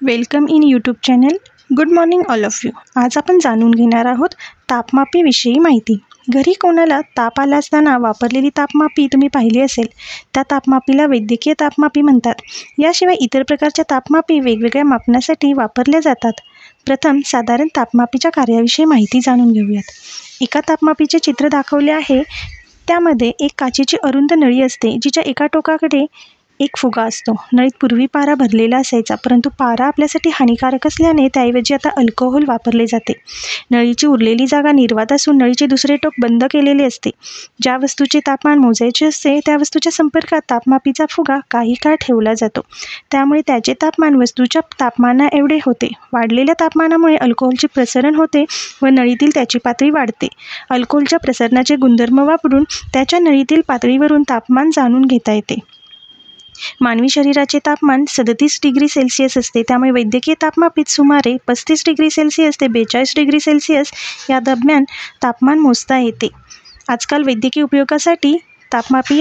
Welcome in YouTube channel. Good morning all of you. आज आपण जाणून घेणार आहोत तापमापीविषयी माहिती. घरी कोणाला ताप आला असताना वापरलेली तापमापी तुम्ही पाहिली असेल. त्या तापमापीला वैद्यकीय तापमापी म्हणतात. याशिवाय इतर प्रकारच्या तापमापी वेगवेगळ्या मापनासाठी वापरल्या जातात. प्रथम साधारण तापमापीच्या कार्याविषयी माहिती जाणून घेऊयात. एका तापमापीचे चित्र दाखवले आहे. त्यामध्ये एक काचेची अरुंद नळी असते, जिच्या एका टोकाकडे एक फुगा असतो. नळीत पूर्वी पारा भरलेला असायचा, परंतु पारा आपल्यासाठी हानिकारक असल्याने त्याऐवजी आता अल्कोहोल वापरले जाते. नळीची उरलेली जागा निर्वात असून नळीचे दुसरे टोक बंद केलेले असते. ज्या वस्तूचे तापमान मोजायचे असते त्या वस्तूच्या संपर्कात तापमापीचा फुगा काही काळ ठेवला जातो. त्यामुळे त्याचे तापमान वस्तूच्या तापमाना एवढे होते. वाढलेल्या तापमानामुळे अल्कोहोलचे प्रसरण होते व नळीतील त्याची पातळी वाढते. अल्कोहोलच्या प्रसरणाचे गुणधर्म वापरून त्याच्या नळीतील पातळीवरून तापमान जाणून घेता येते. मानवी शरीराचे तापमान 37 डिग्री सेल्सिअस असते. त्यामुळे वैद्यकीय तापमापीत सुमारे 35 डिग्री सेल्सिअस ते 42 डिग्री सेल्सिअस या दरम्यान तापमान मोजता येते. आजकाल वैद्यकीय उपयोगासाठी तापमापी